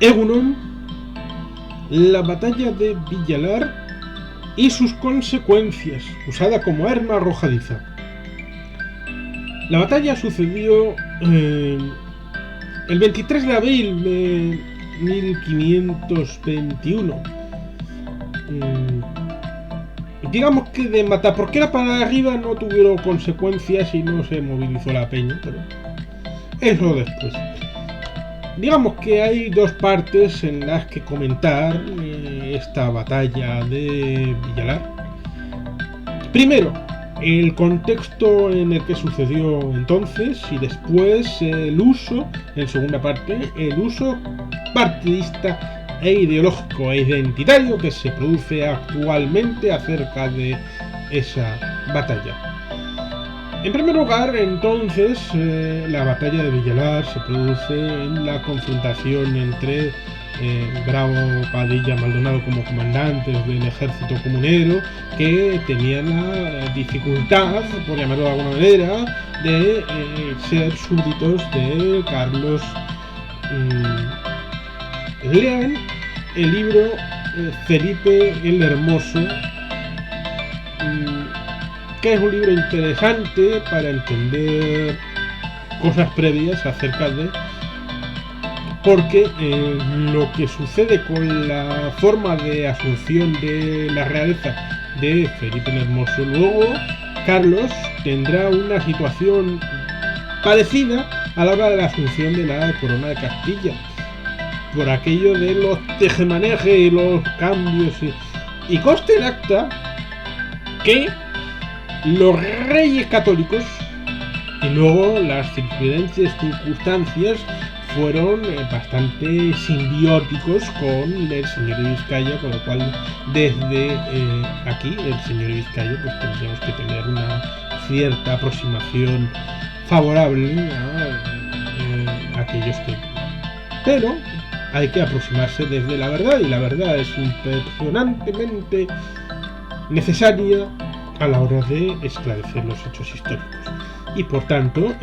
Egunon, la batalla de Villalar y sus consecuencias, usada como arma arrojadiza. La batalla sucedió el 23 de abril de 1521. Digamos que de Mataporquera para arriba no tuvieron consecuencias y no se movilizó la peña, pero eso después. Digamos que hay dos partes en las que comentar esta batalla de Villalar. Primero, el contexto en el que sucedió entonces, y después el uso, en segunda parte, el uso partidista e ideológico e identitario que se produce actualmente acerca de esa batalla. En primer lugar, entonces, la batalla de Villalar se produce en la confrontación entre Bravo, Padilla, Maldonado como comandantes del ejército comunero, que tenían la dificultad, por llamarlo de alguna manera, de ser súbditos de Carlos. Lean el libro Felipe el Hermoso, que es un libro interesante para entender cosas previas acerca de porque lo que sucede con la forma de asunción de la realeza de Felipe el Hermoso. Luego Carlos tendrá una situación parecida a la hora de la asunción de la corona de Castilla, por aquello de los tejemanejes y los cambios y consta en acta que los reyes católicos y luego las circunstancias fueron bastante simbióticos con el señor de Vizcaya, con lo cual desde aquí el señor de Vizcaya pues tendríamos que tener una cierta aproximación favorable a aquellos que... Pero hay que aproximarse desde la verdad, y la verdad es impresionantemente necesaria a la hora de esclarecer los hechos históricos. Y por tanto,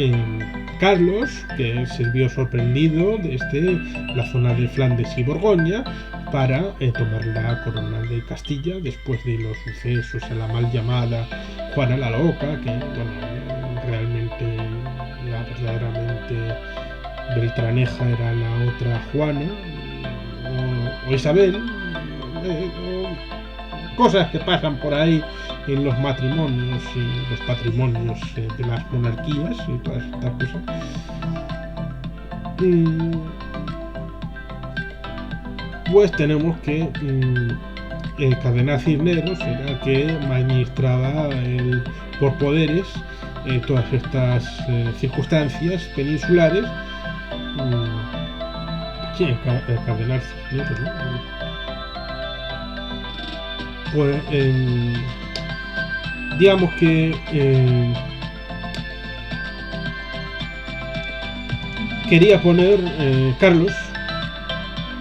Carlos, que se vio sorprendido desde la zona de Flandes y Borgoña para tomar la corona de Castilla después de los sucesos a la mal llamada Juana la Loca, que bueno, realmente la verdaderamente beltraneja era la otra Juana o Isabel, cosas que pasan por ahí en los matrimonios y los patrimonios de las monarquías y todas estas cosas. Pues tenemos que el cardenal Cisneros era el que administraba por poderes todas estas circunstancias peninsulares. Sí, el cardenal Cisneros, ¿no? Pues digamos que quería poner Carlos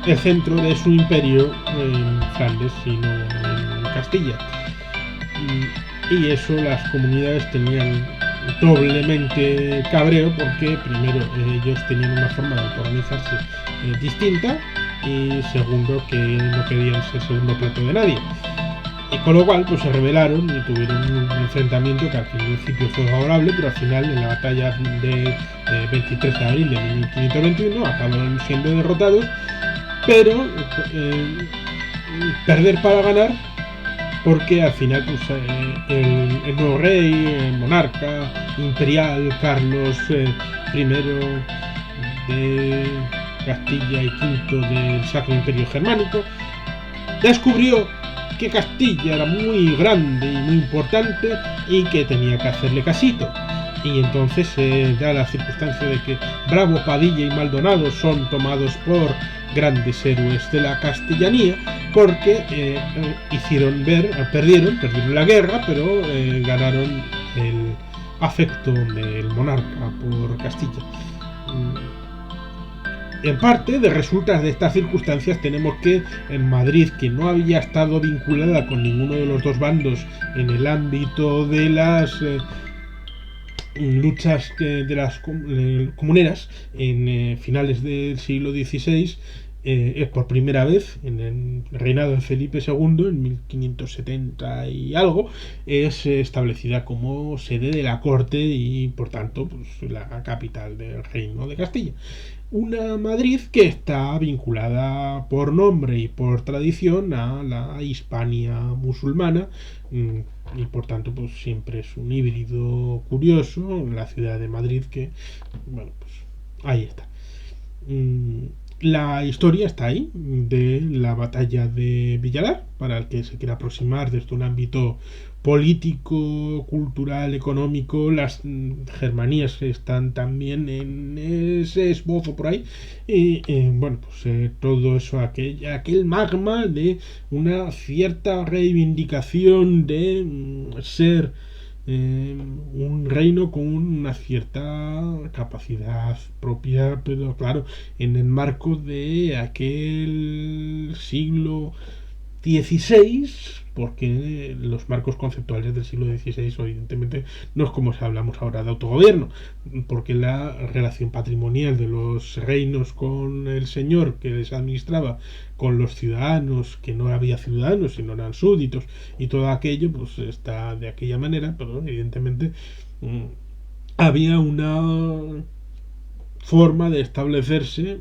el centro de su imperio en Flandes y no en Castilla, y eso las comunidades tenían doblemente cabreo, porque primero ellos tenían una forma de organizarse distinta, y segundo que no querían ser segundo plato de nadie, y con lo cual pues se rebelaron y tuvieron un enfrentamiento que al principio fue favorable, pero al final en la batalla de 23 de abril de 1521 acabaron siendo derrotados, pero perder para ganar, porque al final pues, el nuevo rey, el monarca imperial Carlos I de Castilla y V del Sacro Imperio Germánico descubrió que Castilla era muy grande y muy importante y que tenía que hacerle casito. Y entonces se da la circunstancia de que Bravo, Padilla y Maldonado son tomados por grandes héroes de la castellanía, porque perdieron la guerra, pero ganaron el afecto del monarca por Castilla. En parte, de resultas de estas circunstancias, tenemos que en Madrid, que no había estado vinculada con ninguno de los dos bandos en el ámbito de las luchas de las comuneras en finales del siglo XVI, es por primera vez en el reinado de Felipe II, en 1570 y algo, es establecida como sede de la corte y por tanto pues, la capital del reino de Castilla. Una Madrid que está vinculada por nombre y por tradición a la Hispania musulmana, y por tanto pues siempre es un híbrido curioso en la ciudad de Madrid que, bueno, pues ahí está. La historia está ahí, de la batalla de Villalar, para el que se quiera aproximar desde un ámbito político, cultural, económico. Las Germanías están también en ese esbozo por ahí. Y bueno, pues todo eso, aquel magma de una cierta reivindicación de ser un reino con una cierta capacidad propia, pero claro, en el marco de aquel siglo XVI, porque los marcos conceptuales del siglo XVI evidentemente no es como si hablamos ahora de autogobierno, porque la relación patrimonial de los reinos con el señor que les administraba, con los ciudadanos, que no había ciudadanos sino eran súbditos, y todo aquello pues está de aquella manera, pero evidentemente había una forma de establecerse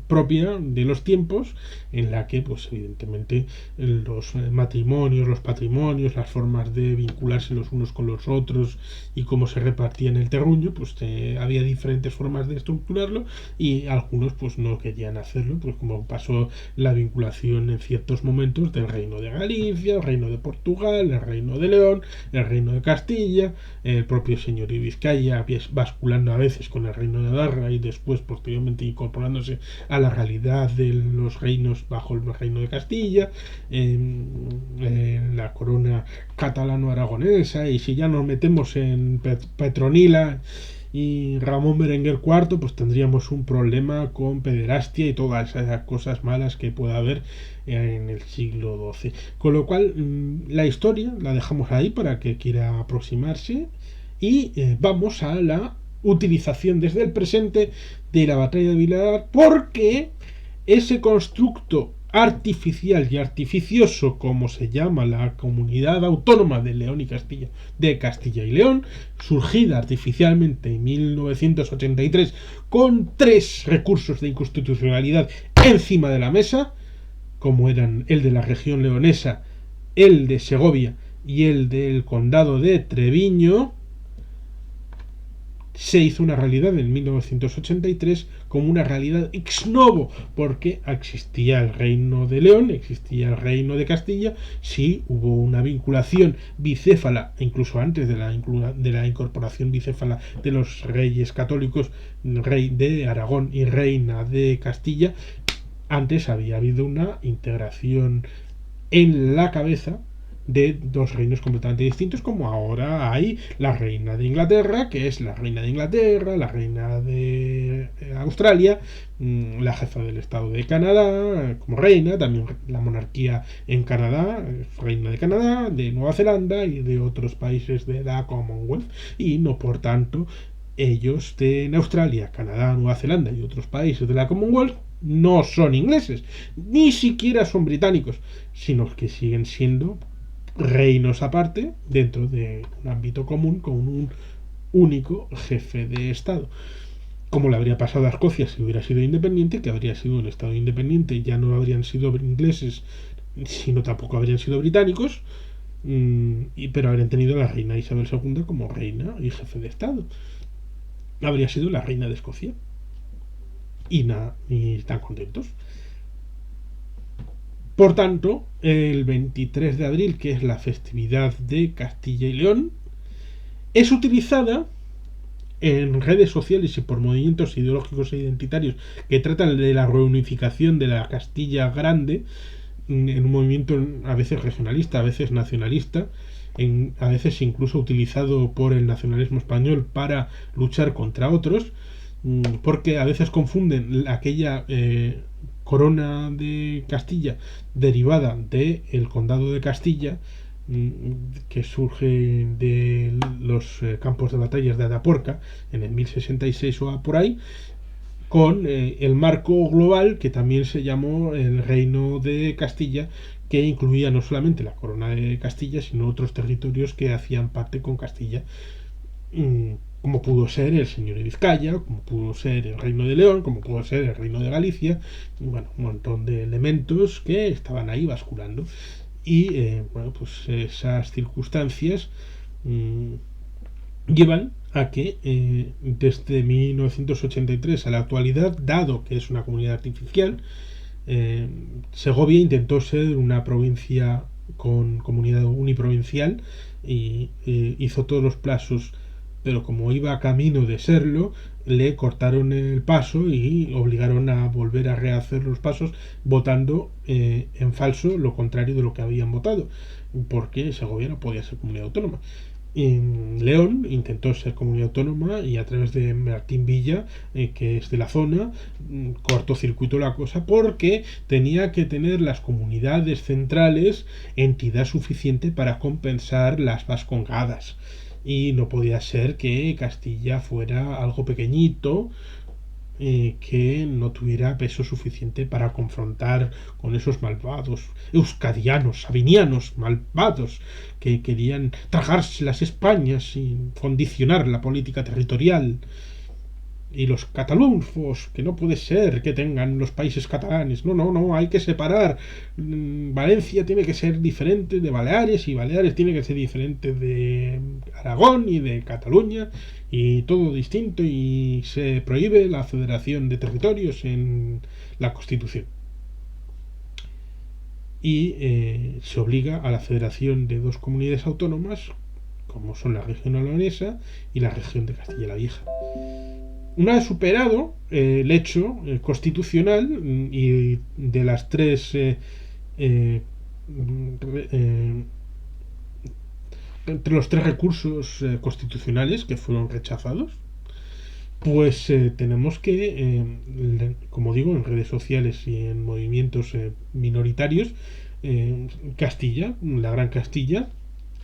propia de los tiempos, en la que pues evidentemente los matrimonios, los patrimonios, las formas de vincularse los unos con los otros y cómo se repartían el terruño, pues había diferentes formas de estructurarlo, y algunos pues no querían hacerlo, pues como pasó la vinculación en ciertos momentos del reino de Galicia, el reino de Portugal, el reino de León, el reino de Castilla, el propio señorío de Vizcaya basculando a veces con el reino de Navarra y después posteriormente incorporándose a la realidad de los reinos bajo el reino de Castilla, la corona catalano-aragonesa. Y si ya nos metemos en Petronila y Ramón Berenguer IV, pues tendríamos un problema con pederastia y todas esas cosas malas que pueda haber en el siglo XII. Con lo cual, la historia la dejamos ahí para que quiera aproximarse, y vamos a la utilización desde el presente de la batalla de Villalar, porque ese constructo artificial y artificioso, como se llama la comunidad autónoma de León y Castilla, de Castilla y León, surgida artificialmente en 1983 con 3 recursos de inconstitucionalidad encima de la mesa, como eran el de la región leonesa, el de Segovia y el del condado de Treviño, se hizo una realidad en 1983 como una realidad ex novo, porque existía el reino de León, existía el reino de Castilla, sí hubo una vinculación bicéfala, incluso antes de la incorporación bicéfala de los reyes católicos, rey de Aragón y reina de Castilla. Antes había habido una integración en la cabeza de 2 reinos completamente distintos, como ahora hay la reina de Inglaterra, que es la reina de Inglaterra, la reina de Australia, la jefa del estado de Canadá como reina, también la monarquía en Canadá, reina de Canadá, de Nueva Zelanda y de otros países de la Commonwealth, y no por tanto ellos en Australia, Canadá, Nueva Zelanda y otros países de la Commonwealth no son ingleses, ni siquiera son británicos, sino que siguen siendo reinos aparte dentro de un ámbito común con un único jefe de estado, como le habría pasado a Escocia si hubiera sido independiente, que habría sido un estado independiente, ya no habrían sido ingleses, sino tampoco habrían sido británicos, pero habrían tenido a la reina Isabel II como reina y jefe de estado. Habría sido la reina de Escocia y nada, ni están contentos. Por tanto, el 23 de abril, que es la festividad de Castilla y León, es utilizada en redes sociales y por movimientos ideológicos e identitarios que tratan de la reunificación de la Castilla Grande, en un movimiento a veces regionalista, a veces nacionalista, a veces incluso utilizado por el nacionalismo español para luchar contra otros, porque a veces confunden aquella corona de Castilla derivada del condado de Castilla, que surge de los campos de batallas de Atapuerca en el 1066 o por ahí, con el marco global que también se llamó el Reino de Castilla, que incluía no solamente la corona de Castilla, sino otros territorios que hacían parte con Castilla, como pudo ser el Señor de Vizcaya, como pudo ser el Reino de León, como pudo ser el Reino de Galicia, bueno, un montón de elementos que estaban ahí basculando. Y bueno, pues esas circunstancias llevan a que desde 1983 a la actualidad, dado que es una comunidad artificial, Segovia intentó ser una provincia con comunidad uniprovincial y hizo todos los plazos, pero como iba a camino de serlo, le cortaron el paso y obligaron a volver a rehacer los pasos votando en falso lo contrario de lo que habían votado, porque Segovia no podía ser comunidad autónoma. En León intentó ser comunidad autónoma y a través de Martín Villa, que es de la zona, cortó circuito la cosa porque tenía que tener las comunidades centrales entidad suficiente para compensar las vascongadas. Y no podía ser que Castilla fuera algo pequeñito que no tuviera peso suficiente para confrontar con esos malvados euskadianos, sabinianos, malvados, que querían tragarse las Españas y condicionar la política territorial. Y los catalunfos, que no puede ser que tengan los países catalanes. No, no, no, hay que separar. Valencia tiene que ser diferente de Baleares y Baleares tiene que ser diferente de Aragón y de Cataluña y todo distinto y se prohíbe la federación de territorios en la Constitución. Y se obliga a la federación de dos comunidades autónomas como son la región leonesa y la región de Castilla la Vieja. Una vez superado el hecho constitucional y de las tres entre los tres recursos constitucionales que fueron rechazados, pues tenemos que, como digo, en redes sociales y en movimientos minoritarios, Castilla, la Gran Castilla,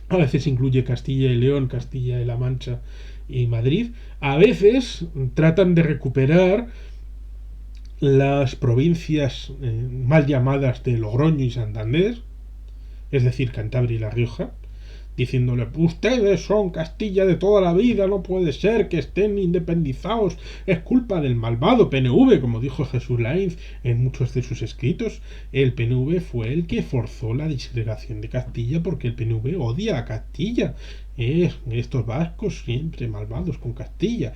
a veces incluye Castilla y León, Castilla y La Mancha y Madrid, a veces tratan de recuperar las provincias mal llamadas de Logroño y Santander, es decir, Cantabria y La Rioja, diciéndole, ustedes son Castilla de toda la vida, no puede ser que estén independizados, es culpa del malvado PNV, como dijo Jesús Lainz en muchos de sus escritos. El PNV fue el que forzó la disgregación de Castilla porque el PNV odia a Castilla. Estos vascos siempre malvados con Castilla.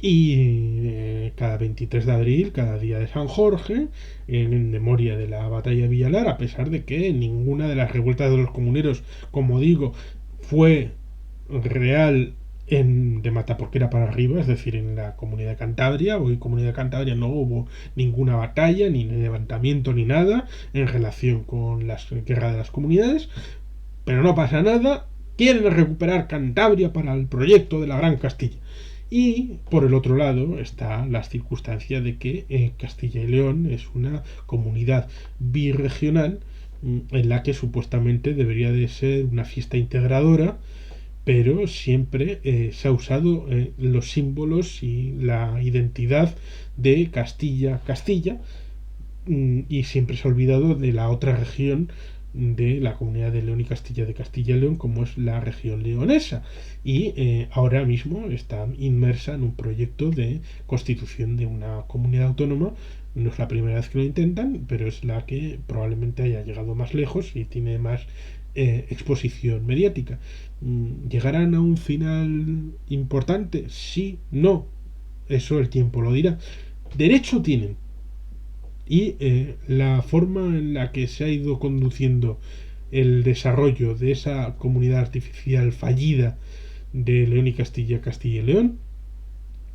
Y cada 23 de abril, cada día de San Jorge, en memoria de la batalla de Villalar, a pesar de que ninguna de las revueltas de los comuneros, como digo, fue real de Mataporquera para arriba, es decir, en la Comunidad de Cantabria. Hoy Comunidad de Cantabria no hubo ninguna batalla, ni levantamiento, ni nada en relación con la guerra de las comunidades, pero no pasa nada, quieren recuperar Cantabria para el proyecto de la Gran Castilla. Y por el otro lado está la circunstancia de que Castilla y León es una comunidad birregional en la que supuestamente debería de ser una fiesta integradora, pero siempre se ha usado los símbolos y la identidad de Castilla, y siempre se ha olvidado de la otra región de la Comunidad de León y Castilla y León, como es la región leonesa, y ahora mismo está inmersa en un proyecto de constitución de una comunidad autónoma. No es la primera vez que lo intentan, pero es la que probablemente haya llegado más lejos y tiene más exposición mediática. ¿Llegarán a un final importante? Sí, no, eso el tiempo lo dirá. Derecho tienen, y la forma en la que se ha ido conduciendo el desarrollo de esa comunidad artificial fallida de León y Castilla y León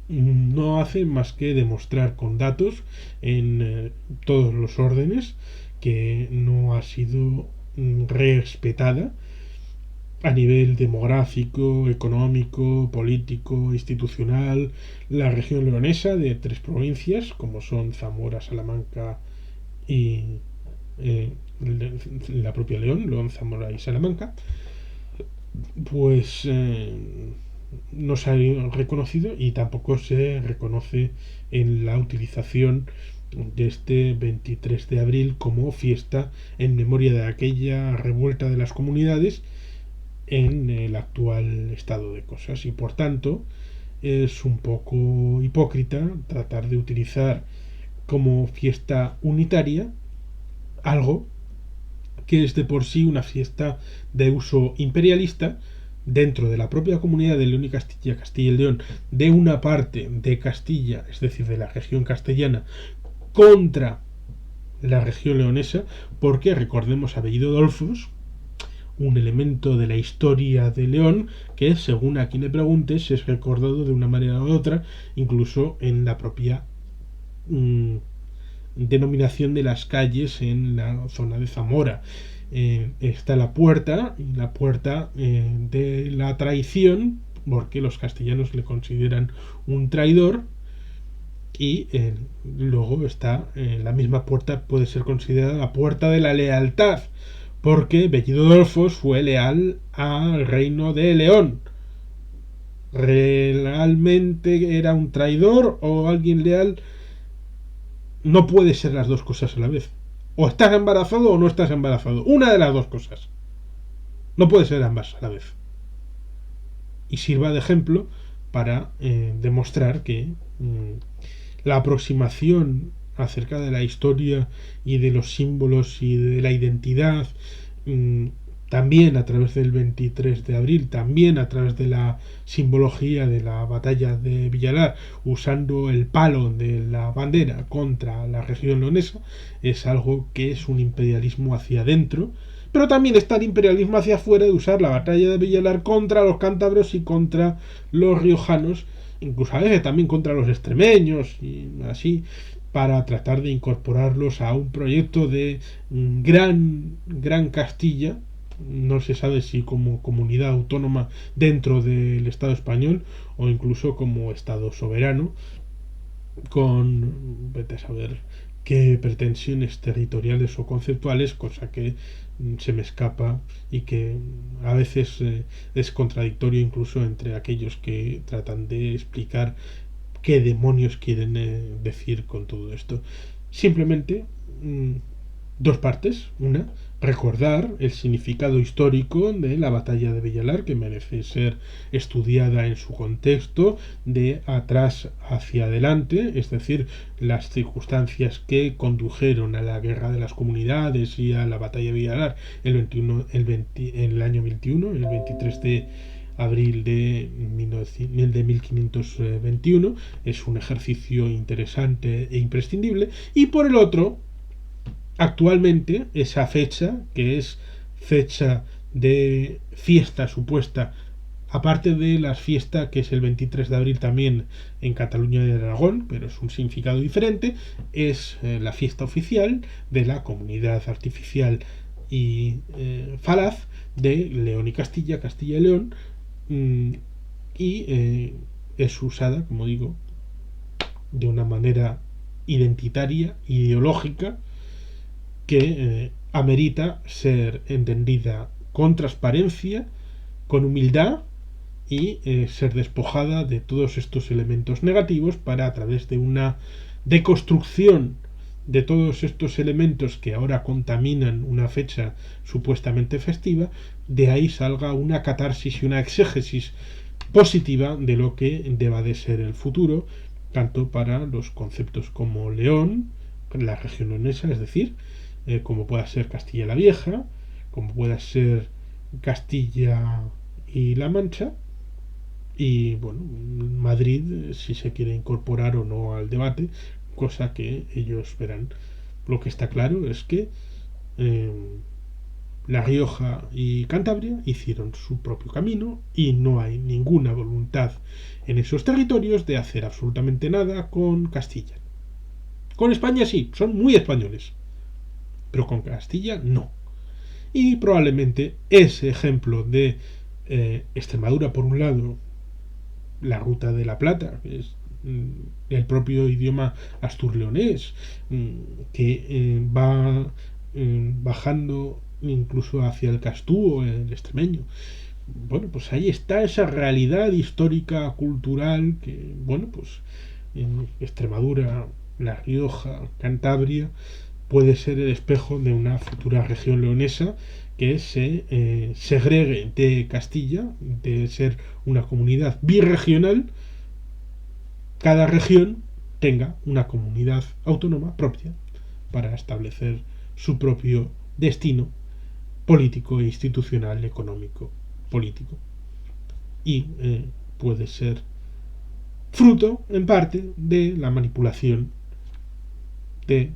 no hace más que demostrar con datos en todos los órdenes que no ha sido respetada a nivel demográfico, económico, político, institucional, la región leonesa de tres provincias, como son Zamora, Salamanca y la propia León, Zamora y Salamanca, pues no se ha reconocido y tampoco se reconoce en la utilización de este 23 de abril como fiesta en memoria de aquella revuelta de las comunidades en el actual estado de cosas, y por tanto es un poco hipócrita tratar de utilizar como fiesta unitaria algo que es de por sí una fiesta de uso imperialista dentro de la propia comunidad de León y Castilla, Castilla y León, de una parte de Castilla, es decir, de la región castellana, contra la región leonesa, porque recordemos a Bellido Dolfos, un elemento de la historia de León que, según a quien le preguntes, es recordado de una manera u otra, incluso en la propia denominación de las calles en la zona de Zamora. Está la puerta de la traición, porque los castellanos le consideran un traidor, y luego está la misma puerta puede ser considerada la puerta de la lealtad, porque Bellido Dolfos fue leal al reino de León. ¿Realmente era un traidor o alguien leal? No puede ser las dos cosas a la vez. O estás embarazado o no estás embarazado. Una de las dos cosas. No puede ser ambas a la vez. Y sirva de ejemplo para demostrar que la aproximación acerca de la historia y de los símbolos y de la identidad, también a través del 23 de abril, también a través de la simbología de la batalla de Villalar, usando el palo de la bandera contra la región leonesa, es algo que es un imperialismo hacia adentro, pero también está el imperialismo hacia afuera de usar la batalla de Villalar contra los cántabros y contra los riojanos, incluso a veces también contra los extremeños y así, para tratar de incorporarlos a un proyecto de gran Castilla. No se sabe si como comunidad autónoma dentro del Estado español o incluso como Estado soberano, con vete a saber qué pretensiones territoriales o conceptuales, cosa que se me escapa y que a veces es contradictorio incluso entre aquellos que tratan de explicar qué demonios quieren decir con todo esto. Simplemente dos partes. Una, recordar el significado histórico de la batalla de Villalar, que merece ser estudiada en su contexto de atrás hacia adelante, es decir, las circunstancias que condujeron a la guerra de las comunidades y a la batalla de Villalar en el año 21, el 23 de abril de 1521. Es un ejercicio interesante e imprescindible. Y por el otro, actualmente esa fecha, que es fecha de fiesta supuesta, aparte de las fiestas que es el 23 de abril también en Cataluña y Aragón, pero es un significado diferente, es la fiesta oficial de la comunidad artificial y falaz de León y Castilla, Castilla y León, y es usada, como digo, de una manera identitaria, ideológica, que amerita ser entendida con transparencia, con humildad y ser despojada de todos estos elementos negativos para, a través de una deconstrucción de todos estos elementos que ahora contaminan una fecha supuestamente festiva, de ahí salga una catarsis y una exégesis positiva de lo que deba de ser el futuro, tanto para los conceptos como León, la región leonesa, es decir, como pueda ser Castilla la Vieja, como pueda ser Castilla y La Mancha, y bueno, Madrid, si se quiere incorporar o no al debate, cosa que ellos verán. Lo que está claro es que La Rioja y Cantabria hicieron su propio camino y no hay ninguna voluntad en esos territorios de hacer absolutamente nada con Castilla. Con España sí, son muy españoles, pero con Castilla no. Y probablemente ese ejemplo de Extremadura por un lado, la Ruta de la Plata, que es el propio idioma asturleonés, que va bajando incluso hacia el castúo, el extremeño, bueno, pues ahí está esa realidad histórica, cultural, que, bueno, pues en Extremadura, La Rioja, Cantabria, puede ser el espejo de una futura región leonesa que se segregue de Castilla, de ser una comunidad birregional, cada región tenga una comunidad autónoma propia para establecer su propio destino político e institucional, económico, político. Y puede ser fruto, en parte, de la manipulación de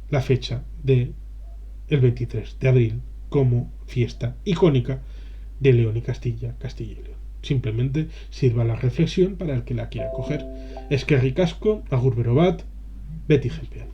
la fecha de el 23 de abril como fiesta icónica de León y Castilla, Castilla y León. Simplemente sirva la reflexión para el que la quiera coger. Eskerrik asko, agur berobat, beti jenpean.